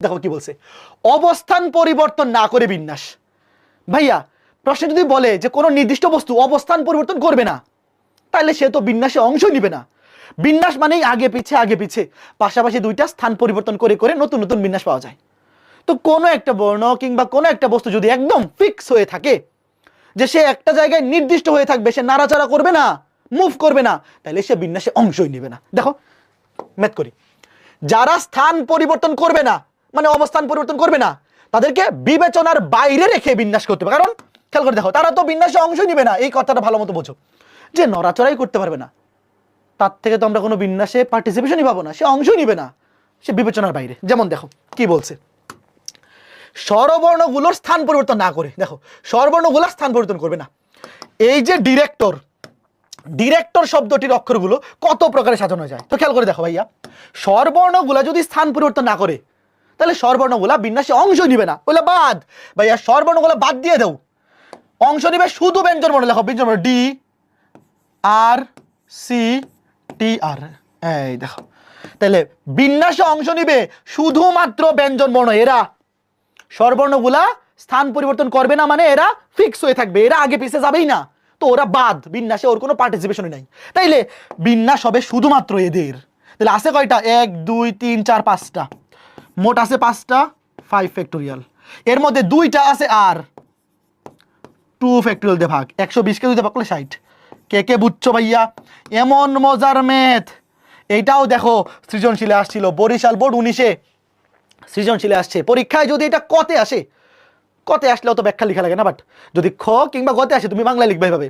দেখো কি বলছে, অবস্থান পরিবর্তন না করে বিন্যাস। ভাইয়া প্রশ্ন যদি বলে যে কোনো নির্দিষ্ট বস্তু অবস্থান পরিবর্তন করবে না, তাহলে সে তো বিন্যাসে অংশ নিবে না। বিন্যাস মানেই আগে পিছে পাশাপাশি দুইটা স্থান পরিবর্তন করে করে নতুন নতুন বিন্যাস পাওয়া যায়। তো কোনো একটা বর্ণ কিংবা কোনো একটা বস্তু যদি একদম ফিক্স হয়ে থাকে, যে সে একটা জায়গায় নির্দিষ্ট হয়ে থাকবে, সে নাড়াচাড়া করবে না, মুভ করবে না, তাহলে সে বিন্যাসে অংশই নিবে না। দেখো ম্যাথ করি, যারা স্থান পরিবর্তন করবে না মানে অবস্থান পরিবর্তন করবে না, তাদেরকে বিবেচনার বাইরে রেখে বিন্যাস করতে হবে। কারণ খেয়াল করে দেখো, তারা তো বিন্যাসে অংশ নিবে না, এই কথাটা ভালো মতো বোঝো। যে নড়াচড়াই করতে পারবে না, তার থেকে তো আমরা কোনো বিন্যাসে পার্টিসিপেশনই পাবো না, সে অংশ নিবে না, সে বিবেচনার বাইরে। যেমন দেখো কি বলছে, স্বরবর্ণগুলোর স্থান পরিবর্তন না করে, দেখো স্বরবর্ণগুলোর স্থান পরিবর্তন করবে না। এই যে ডিরেক্টর শব্দটির অক্ষরগুলো কত প্রকারে সাজানো যায়, তো খেয়াল করে দেখো ভাইয়া, স্বরবর্ণগুলা যদি স্থান পরিবর্তন না করে, তাহলে স্বরবর্ণগুলা বিন্যাসে অংশ নিবে না, বলে বাদ। ভাইয়া স্বরবর্ণগুলা বাদ দিয়ে দাও, অংশ নিবে শুধু ব্যঞ্জন বর্ণ। লেখো ব্যঞ্জন বর্ণ, ডি আর সি টি আর, এই দেখো, তাহলে বিন্যাসে অংশ নিবে শুধুমাত্র ব্যঞ্জন বর্ণ। এরা স্বরবর্ণগুলা স্থান পরিবর্তন করবে না, মানে এরা ফিক্স হয়ে থাকবে, এরা আগে পিছে যাবেই না, তো ওরা বাদ, বিন্যাসে ওর কোনো পার্টিসিপেশনই নাই। তাইলে বিন্যাস হবে শুধুমাত্র এদের। তাহলে আছে কয়টা, 1 2 3 4 5টা, মোট আছে 5টা, 5 ফ্যাক্টোরিয়াল। এর মধ্যে 2টা আছে আর 2 ফ্যাক্টোরিয়াল দিয়ে ভাগ, 120 কে 2 দিয়ে ভাগ করলে 60। কে বুঝছো ভাইয়া? এমন মজার ম্যাথ। এইটাও দেখো সৃজনশীলে আসছিল, বরিশাল বোর্ড 19-এ সৃজনশীলে আসছে। পরীক্ষায় যদি এটা কতে আসে, কতে আসলেও তো ব্যাখ্যা লেখা লাগে না, বাট যদি খ কিংবা গতে আসে, তুমি বাংলায় লিখবে এভাবে,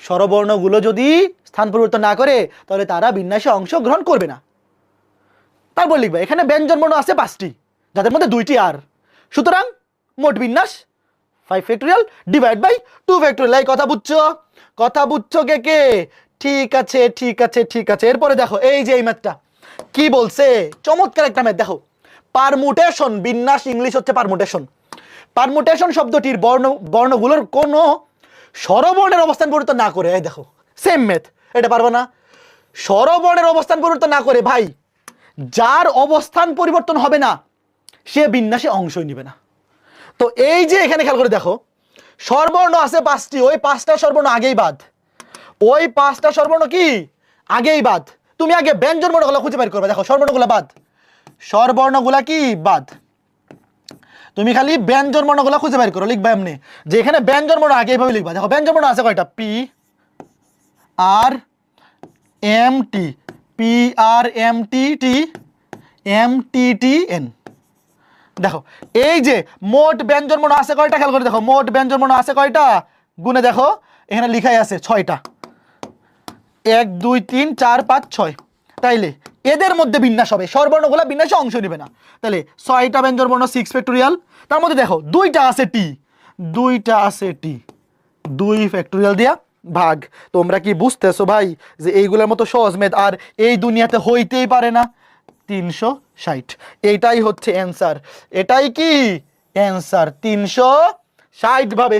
স্বরবর্ণগুলো যদি স্থান পরিবর্তন না করে, তাহলে তারা বিন্যাসে অংশগ্রহণ করবে না। তারপর লিখবে এখানে ব্যঞ্জন বর্ণ আছে 5টি, যাদের মধ্যে 2টি আর, সুতরাং মোট বিন্যাস 5 ফ্যাক্টোরিয়াল ডিভাইড বাই 2 ফ্যাক্টোরিয়াল। এই কথা বুঝছো কে? ঠিক আছে। এরপরে দেখো এই যে এই ম্যাথটা কি বলছে, চমৎকার একটা ম্যাথ। দেখো পারমুটেশন, বিন্যাস ইংলিশ হচ্ছে পারমুটেশন শব্দটির বর্ণগুলোর কোন স্বরবর্ণের অবস্থান পরিবর্তন না করে, এই দেখো সেম ম্যাথ, এটা পারবো না? স্বরবর্ণের অবস্থান পরিবর্তন না করে, ভাই যার অবস্থান পরিবর্তন হবে না সে বিন্যাসে অংশই নিবে না। তো এই যে এখানে খেয়াল করে দেখো, স্বরবর্ণ আছে 5টি, ওই 5টা স্বরবর্ণ আগেই বাদ, ওই 5টা স্বরবর্ণ কি আগেই বাদ। তুমি আগে ব্যঞ্জন বর্ণগুলো খুঁজে বের করবে। দেখো স্বরবর্ণগুলো বাদ, স্বরবর্ণগুলা কি বাদ, তুমি খালি ব্যঞ্জন বর্ণগুলো খুঁজে বের করো। লিখবা এমনি যে এখানে ব্যঞ্জন বর্ণ আগে এইভাবে লিখবা। দেখো ব্যঞ্জন বর্ণ আছে কয়টা, P R M T, P R M T T, M T T N. দেখো এই যে মোট ব্যঞ্জন বর্ণ আছে কয়টা, খেয়াল করে দেখো মোট ব্যঞ্জন বর্ণ আছে কয়টা, গুণে দেখো এখানে লিখাই আছে 6টা, 1 2 3 4 5 6। তাইলে এদের মধ্যে বিন্যাস হবে, স্বরবর্ণগুলো বিন্যাসে অংশ নেবে না। তাহলে 6টা ব্যঞ্জন বর্ণ 6 ফ্যাক্টোরিয়াল, তার মধ্যে দেখো 2টা আছে টি, 2 ফ্যাক্টোরিয়াল দিয়া ভাগ। তোমরা কি বুঝতেছো ভাই যে এইগুলোর মতো সহজ ম্যাথ আর এই দুনিয়াতে হইতেই পারে না? 360, এইটাই হচ্ছে অ্যান্সার। এটাই কি অ্যান্সার, 360 ভাবে।